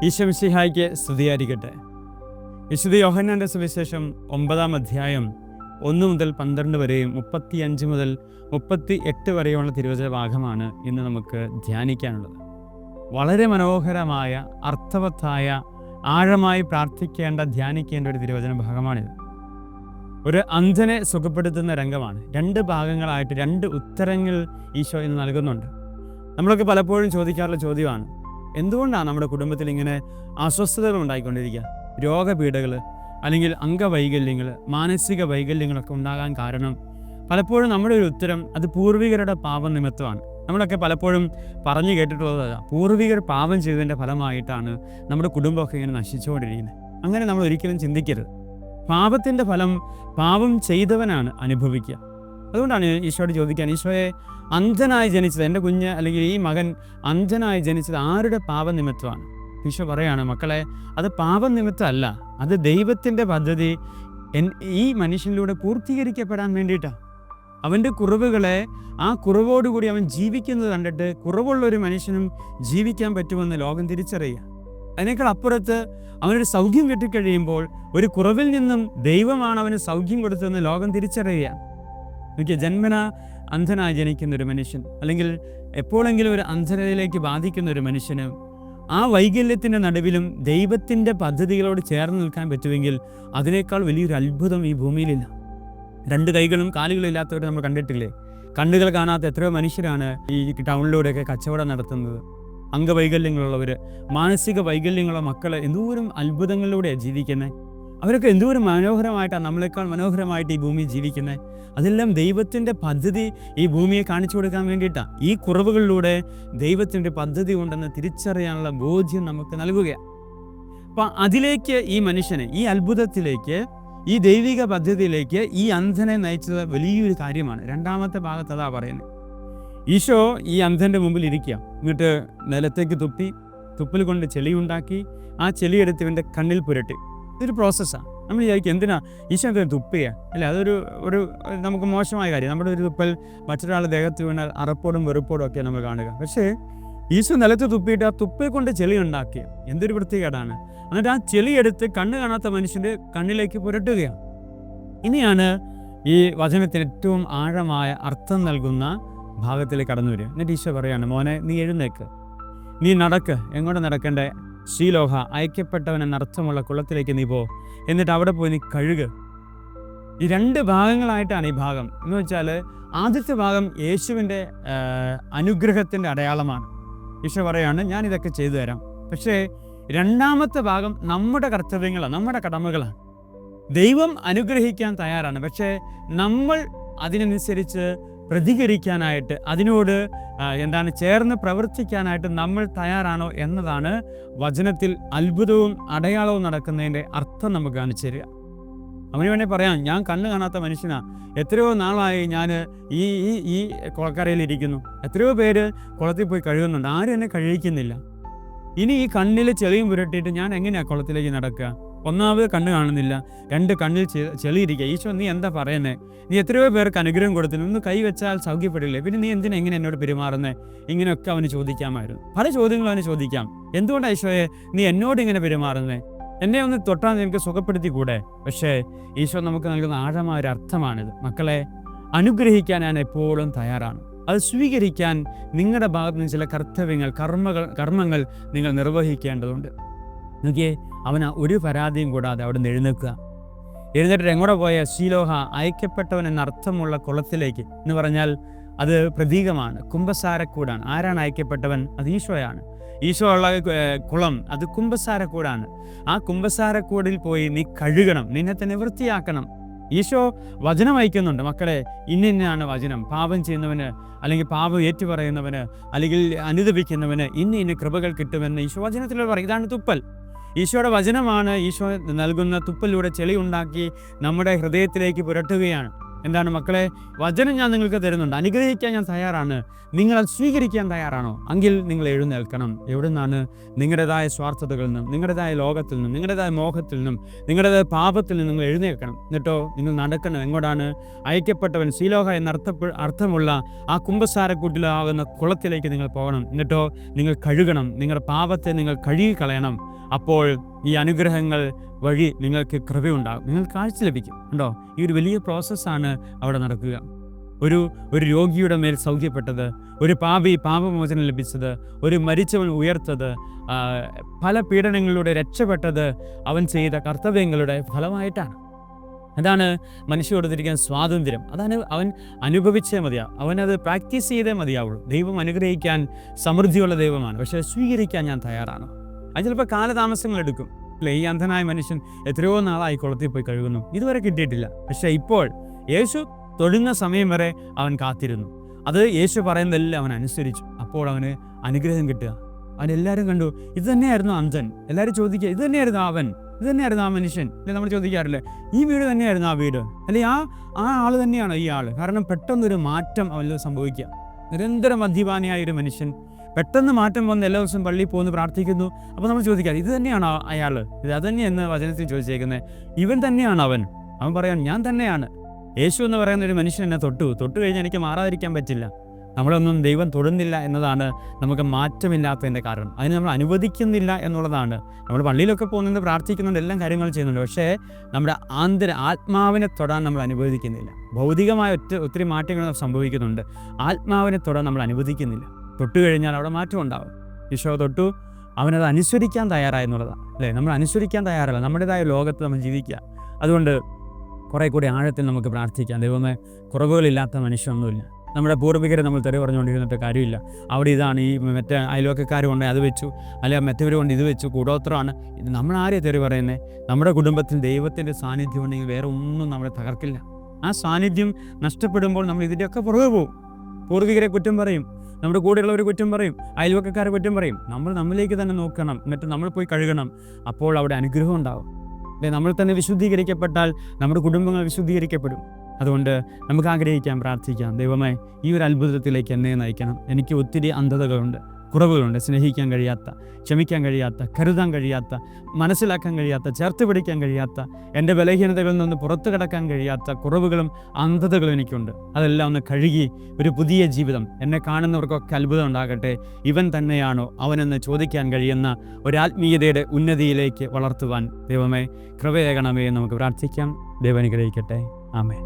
ഈശോ മിശിഹായ്ക്ക് സ്തുതിയായിരിക്കട്ടെ. വിശുദ്ധ യോഹന്നാന്റെ സുവിശേഷം 9-ാം അധ്യായം 1 മുതൽ 12 വരെയും 35 മുതൽ 38 വരെയുള്ള തിരുവചന ഭാഗമാണ് ഇന്ന് നമുക്ക് ധ്യാനിക്കാനുള്ളത്. വളരെ മനോഹരമായ, അർത്ഥവത്തായ, ആഴമായി പ്രാർത്ഥിക്കേണ്ട, ധ്യാനിക്കേണ്ട ഒരു തിരുവചന ഭാഗമാണിത്. ഒരു അന്ധനെ സുഖപ്പെടുത്തുന്ന രംഗമാണ്. 2 ഭാഗങ്ങളായിട്ട് 2 ഉത്തരങ്ങൾ ഈശോ ഇന്ന് നൽകുന്നുണ്ട്. നമ്മളൊക്കെ പലപ്പോഴും ചോദിക്കാറുള്ള ചോദ്യമാണ്, എന്തുകൊണ്ടാണ് നമ്മുടെ കുടുംബത്തിൽ ഇങ്ങനെ അസ്വസ്ഥതകൾ ഉണ്ടായിക്കൊണ്ടിരിക്കുക? രോഗപീഠകൾ അല്ലെങ്കിൽ അംഗവൈകല്യങ്ങൾ, മാനസിക വൈകല്യങ്ങളൊക്കെ ഉണ്ടാകാൻ കാരണം പലപ്പോഴും നമ്മുടെ ഒരു ഉത്തരം അത് പൂർവികരുടെ പാപനിമിത്തമാണ്. നമ്മളൊക്കെ പലപ്പോഴും പറഞ്ഞു കേട്ടിട്ടുള്ളത് പൂർവികർ പാപം ചെയ്തതിൻ്റെ ഫലമായിട്ടാണ് നമ്മുടെ കുടുംബമൊക്കെ ഇങ്ങനെ നശിച്ചുകൊണ്ടിരിക്കുന്നത്. അങ്ങനെ നമ്മൾ ഒരിക്കലും ചിന്തിക്കരുത്. പാപത്തിൻ്റെ ഫലം പാപം ചെയ്തവനാണ് അനുഭവിക്കുക. അതുകൊണ്ടാണ് ഈശോയോട് ചോദിക്കാൻ, ഈശോയെ, അന്ധനായി ജനിച്ചത് എൻ്റെ കുഞ്ഞ് അല്ലെങ്കിൽ ഈ മകൻ അന്ധനായി ജനിച്ചത് ആരുടെ പാപനിമിത്തമാണ്? ഈശോ പറയാണ്, മക്കളെ, അത് പാപനിമിത്തമല്ല, അത് ദൈവത്തിൻ്റെ പദ്ധതി ഈ മനുഷ്യനിലൂടെ പൂർത്തീകരിക്കപ്പെടാൻ വേണ്ടിയിട്ടാണ്. അവൻ്റെ കുറവുകളെ, ആ കുറവോടുകൂടി അവൻ ജീവിക്കുന്നത് കണ്ടിട്ട് കുറവുള്ളൊരു മനുഷ്യനും ജീവിക്കാൻ പറ്റുമെന്ന് ലോകം തിരിച്ചറിയുക. അതിനേക്കാൾ അപ്പുറത്ത് അവനൊരു സൗഖ്യം കിട്ടിക്കഴിയുമ്പോൾ ഒരു കുറവിൽ നിന്നും ദൈവമാണ് അവന് സൗഖ്യം കൊടുത്തതെന്ന് ലോകം തിരിച്ചറിയുക. എനിക്ക് ജന്മന അന്ധനായി ജനിക്കുന്ന ഒരു മനുഷ്യൻ അല്ലെങ്കിൽ എപ്പോഴെങ്കിലും ഒരു അന്ധതയിലേക്ക് ബാധിക്കുന്ന ഒരു മനുഷ്യന് ആ വൈകല്യത്തിൻ്റെ നടുവിലും ദൈവത്തിൻ്റെ പദ്ധതികളോട് ചേർന്ന് നിൽക്കാൻ പറ്റുമെങ്കിൽ അതിനേക്കാൾ വലിയൊരു അത്ഭുതം ഈ ഭൂമിയിലില്ല. 2 കൈകളും കാലുകളും ഇല്ലാത്തവരെ നമ്മൾ കണ്ടിട്ടില്ലേ? കണ്ണുകൾ കാണാത്ത എത്രയോ മനുഷ്യരാണ് ഈ ടൗണിലൂടെയൊക്കെ കച്ചവടം നടത്തുന്നത്. അംഗവൈകല്യങ്ങളുള്ളവർ, മാനസിക വൈകല്യങ്ങളുള്ള മക്കൾ എന്തോരം അത്ഭുതങ്ങളിലൂടെയാണ് ജീവിക്കുന്നത്. അവരൊക്കെ എന്തോരം മനോഹരമായിട്ടാണ്, നമ്മളെക്കാൾ മനോഹരമായിട്ട് ഈ ഭൂമിയിൽ ജീവിക്കുന്നത്. അതെല്ലാം ദൈവത്തിൻ്റെ പദ്ധതി ഈ ഭൂമിയെ കാണിച്ചു കൊടുക്കാൻ വേണ്ടിയിട്ടാണ്. ഈ കുറവുകളിലൂടെ ദൈവത്തിൻ്റെ പദ്ധതി ഉണ്ടെന്ന് തിരിച്ചറിയാനുള്ള ബോധ്യം നമുക്ക് നൽകുകയാണ്. അപ്പം അതിലേക്ക് ഈ മനുഷ്യനെ, ഈ അത്ഭുതത്തിലേക്ക്, ഈ ദൈവിക പദ്ധതിയിലേക്ക് ഈ അന്ധനെ നയിച്ചത് വലിയൊരു കാര്യമാണ്. 2-ാമത്തെ ഭാഗത്ത് അതാ പറയുന്നത്. ഈശോ ഈ അന്ധൻ്റെ മുമ്പിൽ ഇരിക്കുക, എന്നിട്ട് നിലത്തേക്ക് തുപ്പൽ കൊണ്ട് ചെളിയുണ്ടാക്കി ആ ചെളിയെടുത്ത് ഇവൻ്റെ കണ്ണിൽ പുരട്ടി. ഇതൊരു പ്രോസസ്സാണ്. നമ്മൾ വിചാരിക്കും, എന്തിനാ ഈശോ എന്തൊരു തുപ്പുക? അല്ല, അതൊരു നമുക്ക് മോശമായ കാര്യം. നമ്മുടെ ഒരു തുപ്പൽ മറ്റൊരാളുടെ ദേഹത്ത് വീണാൽ അറപ്പോടും വെറുപ്പോടും ഒക്കെ നമ്മൾ കാണുക. പക്ഷേ ഈശോ നിലത്ത് തുപ്പിയിട്ട് ആ തുപ്പയെ കൊണ്ട് ചെളി ഉണ്ടാക്കിയ എന്തൊരു വൃത്തികേടാണ്. എന്നിട്ട് ആ ചെളിയെടുത്ത് കണ്ണ് കാണാത്ത മനുഷ്യൻ്റെ കണ്ണിലേക്ക് പുരട്ടുകയാണ്. ഇനിയാണ് ഈ വചനത്തിന് ഏറ്റവും ആഴമായ അർത്ഥം നൽകുന്ന ഭാഗത്തിലേക്ക് കടന്നു വരിക. എന്നിട്ട് ഈശോ പറയാണ്, മോനെ, നീ എഴുന്നേക്ക്, നീ നടക്ക്. എങ്ങോട്ട് നടക്കണ്ടേ? ശീലോഹ, അയക്കപ്പെട്ടവൻ എന്നർത്ഥമുള്ള കുളത്തിലേക്ക് നീ പോ, എന്നിട്ട് അവിടെ പോയി നീ കഴുക. ഈ 2 ഭാഗങ്ങളായിട്ടാണ് ഈ ഭാഗം. എന്ന് വെച്ചാൽ ആദ്യത്തെ ഭാഗം യേശുവിൻ്റെ അനുഗ്രഹത്തിൻ്റെ അടയാളമാണ്. ഈശോ പറയാണ്, ഞാൻ ഇതൊക്കെ ചെയ്തു തരാം. പക്ഷേ 2-ാമത്തെ ഭാഗം നമ്മുടെ കർത്തവ്യങ്ങളാണ്, നമ്മുടെ കടമകളാണ്. ദൈവം അനുഗ്രഹിക്കാൻ തയ്യാറാണ്, പക്ഷേ നമ്മൾ അതിനനുസരിച്ച് പ്രതികരിക്കാനായിട്ട്, അതിനോട് ചേർന്ന് പ്രവർത്തിക്കാനായിട്ട് നമ്മൾ തയ്യാറാണോ എന്നതാണ് വചനത്തിൽ അത്ഭുതവും അടയാളവും നടക്കുന്നതിൻ്റെ അർത്ഥം നമുക്ക് കാണിച്ചു തരിക. അവന് വേണേൽ പറയാം, ഞാൻ കണ്ണ് കാണാത്ത മനുഷ്യനാണ്, എത്രയോ നാളായി ഞാൻ ഈ കുളക്കരയിലിരിക്കുന്നു, എത്രയോ പേര് കുളത്തിൽ പോയി കഴുകുന്നുണ്ട്, ആരും എന്നെ കഴിയിക്കുന്നില്ല. ഇനി ഈ കണ്ണിൽ ചെളിയും പുരട്ടിയിട്ട് ഞാൻ എങ്ങനെയാണ് കുളത്തിലേക്ക് നടക്കുക? ഒന്നാമത് കണ്ണ് കാണുന്നില്ല, 2 കണ്ണിൽ ചെളിയിരിക്കുക. ഈശോ, നീ എന്താ പറയുന്നത്? നീ എത്രയോ പേർക്ക് അനുഗ്രഹം കൊടുത്തില്ല, ഒന്ന് കൈവച്ചാൽ സൗഖ്യപ്പെടില്ലേ? പിന്നെ നീ എങ്ങനെ എന്നോട് പെരുമാറുന്നത്? ഇങ്ങനെയൊക്കെ അവന് ചോദിക്കാമായിരുന്നു. പല ചോദ്യങ്ങളും അവന് ചോദിക്കാം. എന്തുകൊണ്ടാണ് ഈശോയെ നീ എന്നോട് ഇങ്ങനെ പെരുമാറുന്നത്? എന്നെ ഒന്ന് തൊട്ടാൽ നിനക്ക് സുഖപ്പെടുത്തിക്കൂടെ? പക്ഷേ ഈശോ നമുക്ക് നൽകുന്ന ആഴമായ ഒരു അർത്ഥമാണിത്. മക്കളെ, അനുഗ്രഹിക്കാൻ ഞാൻ എപ്പോഴും തയ്യാറാണ്. അത് സ്വീകരിക്കാൻ നിങ്ങളുടെ ഭാഗത്ത് നിന്ന് ചില കർത്തവ്യങ്ങൾ, കർമ്മങ്ങൾ നിങ്ങൾ നിർവഹിക്കേണ്ടതുണ്ട്. നോക്കിയേ, അവൻ ഒരു പരാതിയും കൂടാതെ അവിടെ നിന്ന് എഴുന്നേറ്റിട്ട് എങ്ങോടെ പോയ? ശീലോഹ, അയക്കപ്പെട്ടവൻ എന്നർത്ഥമുള്ള കുളത്തിലേക്ക്. എന്ന് പറഞ്ഞാൽ അത് പ്രതീകമാണ്, കുമ്പസാരക്കൂടാണ്. ആരാണ് അയക്കപ്പെട്ടവൻ? അത് ഈശോയാണ്. ഈശോ ഉള്ള കുളം അത് കുമ്പസാരക്കൂടാണ്. ആ കുമ്പസാരക്കൂടിൽ പോയി നീ കഴുകണം, നിന്നെ തന്നെ വൃത്തിയാക്കണം. ഈശോ വചനം അയക്കുന്നുണ്ട്. മക്കളെ, ഇന്നാണ് വചനം. പാപം ചെയ്യുന്നവന്, അല്ലെങ്കിൽ പാപം ഏറ്റുപറയുന്നവന്, അല്ലെങ്കിൽ അനുദപിക്കുന്നവന് ഇന്ന കൃപകൾ കിട്ടുമെന്ന് ഈശോ വചനത്തിലൂടെ പറയും. ഇതാണ് തുപ്പൽ. ഈശോയുടെ വചനമാണ് ഈശോ നൽകുന്ന തുപ്പലിലൂടെ ചെളി ഉണ്ടാക്കി നമ്മുടെ ഹൃദയത്തിലേക്ക് പുരട്ടുകയാണ്. എന്താണ് മക്കളെ? വചനം ഞാൻ നിങ്ങൾക്ക് തരുന്നുണ്ട്, അനുഗ്രഹിക്കാൻ ഞാൻ തയ്യാറാണ്, നിങ്ങൾ അത് സ്വീകരിക്കാൻ തയ്യാറാണോ? എങ്കിൽ നിങ്ങൾ എഴുന്നേൽക്കണം. എവിടെ നിന്നാണ്? നിങ്ങളുടേതായ സ്വാർത്ഥതകളിൽ നിന്നും, നിങ്ങളുടേതായ ലോകത്തിൽ നിന്നും, നിങ്ങളുടേതായ മോഹത്തിൽ നിന്നും, നിങ്ങളുടേതായ പാപത്തിൽ നിന്നും നിങ്ങൾ എഴുന്നേൽക്കണം. എന്നിട്ടോ നിങ്ങൾ നടക്കണം. എങ്ങോട്ടാണ്? അയക്കപ്പെട്ടവൻ സീലോഹ എന്ന അർത്ഥമുള്ള ആ കുമ്പസാരക്കൂട്ടിലാകുന്ന കുളത്തിലേക്ക് നിങ്ങൾ പോകണം. എന്നിട്ടോ നിങ്ങൾ കഴുകണം, നിങ്ങളുടെ പാപത്തെ നിങ്ങൾ കഴുകി കളയണം. അപ്പോൾ ഈ അനുഗ്രഹങ്ങൾ വഴി നിങ്ങൾക്ക് കൃപയുണ്ടാകും, നിങ്ങൾക്ക് കാഴ്ച ലഭിക്കും. ഉണ്ടോ? ഈ ഒരു വലിയ പ്രോസസ്സാണ് അവിടെ നടക്കുക. ഒരു രോഗിയുടെ മേൽ സൗഖ്യപ്പെട്ടത്, ഒരു പാപമോചനം ലഭിച്ചത്, ഒരു മരിച്ചവൻ ഉയർത്തത്, പല പീഡനങ്ങളിലൂടെ രക്ഷപ്പെട്ടത് അവൻ ചെയ്ത കർത്തവ്യങ്ങളുടെ ഫലമായിട്ടാണ്. അതാണ് മനുഷ്യ കൊടുത്തിരിക്കുന്ന സ്വാതന്ത്ര്യം. അതാണ് അവൻ അനുഭവിച്ചേ മതിയാവും, അവനത് പ്രാക്ടീസ് ചെയ്തേ മതിയാവുള്ളൂ. ദൈവം അനുഗ്രഹിക്കാൻ സമൃദ്ധിയുള്ള ദൈവമാണ്. പക്ഷേ സ്വീകരിക്കാൻ ഞാൻ തയ്യാറാണ്. അത് ചിലപ്പോൾ കാലതാമസങ്ങളെടുക്കും. അല്ലേ? ഈ അന്ധനായ മനുഷ്യൻ എത്രയോ നാളായി കുളത്തിൽ പോയി കഴുകുന്നു, ഇതുവരെ കിട്ടിയിട്ടില്ല. പക്ഷേ ഇപ്പോൾ യേശു തൊഴുന്ന സമയം വരെ അവൻ കാത്തിരുന്നു. അത് യേശു പറയുന്നതെല്ലാം അവൻ അനുസരിച്ചു. അപ്പോൾ അവന് അനുഗ്രഹം കിട്ടുക. അവനെല്ലാവരും കണ്ടു, ഇത് തന്നെയായിരുന്നു അന്ധൻ. എല്ലാവരും ചോദിക്കുക, ഇത് തന്നെയായിരുന്നു അവൻ, ഇത് തന്നെയായിരുന്നു ആ മനുഷ്യൻ. അല്ലെ, നമ്മൾ ചോദിക്കാറില്ലേ, ഈ വീട് തന്നെയായിരുന്നു ആ വീട്, അല്ലെ ആ ആൾ തന്നെയാണ് ഈ ആൾ. കാരണം പെട്ടെന്നൊരു മാറ്റം അവനിൽ സംഭവിക്കുക. നിരന്തരം മദ്യപാനിയായ ഒരു മനുഷ്യൻ പെട്ടെന്ന് മാറ്റം വന്ന് എല്ലാ ദിവസവും പള്ളിയിൽ പോകുന്നു, പ്രാർത്ഥിക്കുന്നു. അപ്പോൾ നമ്മൾ ചോദിക്കാം, ഇത് തന്നെയാണോ അയാൾ? ഇത് അതന്നെയെന്ന് വചനത്തിൽ ചോദിച്ചേക്കുന്നത്. ഇവൻ തന്നെയാണ് അവൻ പറയാൻ, ഞാൻ തന്നെയാണ്. യേശു എന്ന് പറയുന്ന ഒരു മനുഷ്യൻ എന്നെ തൊട്ടു കഴിഞ്ഞാൽ എനിക്ക് മാറാതിരിക്കാൻ പറ്റില്ല. നമ്മളൊന്നും ദൈവം തൊടുന്നില്ല എന്നതാണ് നമുക്ക് മാറ്റമില്ലാത്തതിൻ്റെ കാരണം. അതിന് നമ്മൾ അനുവദിക്കുന്നില്ല എന്നുള്ളതാണ്. നമ്മൾ പള്ളിയിലൊക്കെ പോകുന്നത്, പ്രാർത്ഥിക്കുന്നുണ്ട്, എല്ലാം കാര്യങ്ങൾ ചെയ്യുന്നുണ്ട്. പക്ഷേ നമ്മുടെ ആത്മാവിനെ തൊടാൻ നമ്മൾ അനുവദിക്കുന്നില്ല. ഭൗതികമായ ഒത്തിരി മാറ്റങ്ങൾ സംഭവിക്കുന്നുണ്ട്, ആത്മാവിനെ തൊടാൻ നമ്മൾ അനുവദിക്കുന്നില്ല. തൊട്ടു കഴിഞ്ഞാൽ അവിടെ മാറ്റം ഉണ്ടാവും. ഈശോ തൊട്ടു, അവനത് അനുസരിക്കാൻ തയ്യാറായെന്നുള്ളതാണ്. അല്ലേ? നമ്മൾ അനുസരിക്കാൻ തയ്യാറല്ല, നമ്മുടേതായ ലോകത്ത് നമ്മൾ ജീവിക്കുക. അതുകൊണ്ട് കുറേ കൂടി ആഴത്തിൽ നമുക്ക് പ്രാർത്ഥിക്കാം. ദൈവമേ, കുറവുകളില്ലാത്ത മനുഷ്യനൊന്നുമില്ല. നമ്മുടെ പൂർവികരെ നമ്മൾ തെറി പറഞ്ഞുകൊണ്ടിരുന്നിട്ട് കാര്യമില്ല. അവിടെ ഇതാണ്, ഈ മറ്റേ അയൽവക്കക്കാർ കൊണ്ട് അത് വെച്ചു, അല്ലെങ്കിൽ മറ്റവർ കൊണ്ട് ഇത് വെച്ചു, കൂടോത്രമാണ്. ഇത് നമ്മൾ ആരെയാണ് തെറി പറയുന്നത്? നമ്മുടെ കുടുംബത്തിൽ ദൈവത്തിൻ്റെ സാന്നിധ്യം ഉണ്ടെങ്കിൽ വേറെ ഒന്നും നമ്മളെ തകർക്കില്ല. ആ സാന്നിധ്യം നഷ്ടപ്പെടുമ്പോൾ നമ്മൾ ഇതിൻ്റെയൊക്കെ പുറകെ പോകും. പൂർവികരെ കുറ്റം പറയും, നമ്മുടെ കൂടെയുള്ളവർ കുറ്റം പറയും, അയൽവക്കക്കാരെ കുറ്റം പറയും. നമ്മൾ നമ്മിലേക്ക് തന്നെ നോക്കണം, എന്നിട്ട് നമ്മൾ പോയി കഴുകണം. അപ്പോൾ അവിടെ അനുഗ്രഹം ഉണ്ടാവും. അല്ലേ? നമ്മൾ തന്നെ വിശുദ്ധീകരിക്കപ്പെട്ടാൽ നമ്മുടെ കുടുംബങ്ങൾ വിശുദ്ധീകരിക്കപ്പെടും. അതുകൊണ്ട് നമുക്ക് ആഗ്രഹിക്കാം, പ്രാർത്ഥിക്കാം, ദൈവമേ ഈ ഒരു അത്ഭുതത്തിലേക്ക് എന്നെ നയിക്കണം. എനിക്ക് ഒത്തിരി അന്ധതകളുണ്ട്, കുറവുകളുണ്ട്. സ്നേഹിക്കാൻ കഴിയാത്ത, ക്ഷമിക്കാൻ കഴിയാത്ത, കരുതാൻ കഴിയാത്ത, മനസ്സിലാക്കാൻ കഴിയാത്ത, ചേർത്ത് പിടിക്കാൻ കഴിയാത്ത, എൻ്റെ ബലഹീനതകളിൽ നിന്ന് പുറത്തു കടക്കാൻ കഴിയാത്ത കുറവുകളും അന്ധതകളും എനിക്കുണ്ട്. അതെല്ലാം ഒന്ന് കഴുകി ഒരു പുതിയ ജീവിതം എന്നെ കാണുന്നവർക്കൊക്കെ അത്ഭുതം ഉണ്ടാകട്ടെ. ഇവൻ തന്നെയാണോ അവനെന്ന് ചോദിക്കാൻ കഴിയുന്ന ഒരാത്മീയതയുടെ ഉന്നതിയിലേക്ക് വളർത്തുവാൻ ദൈവമേ കൃപയേകണമേ എന്ന് നമുക്ക് പ്രാർത്ഥിക്കാം. ദൈവം അനുഗ്രഹിക്കട്ടെ. ആമേൻ.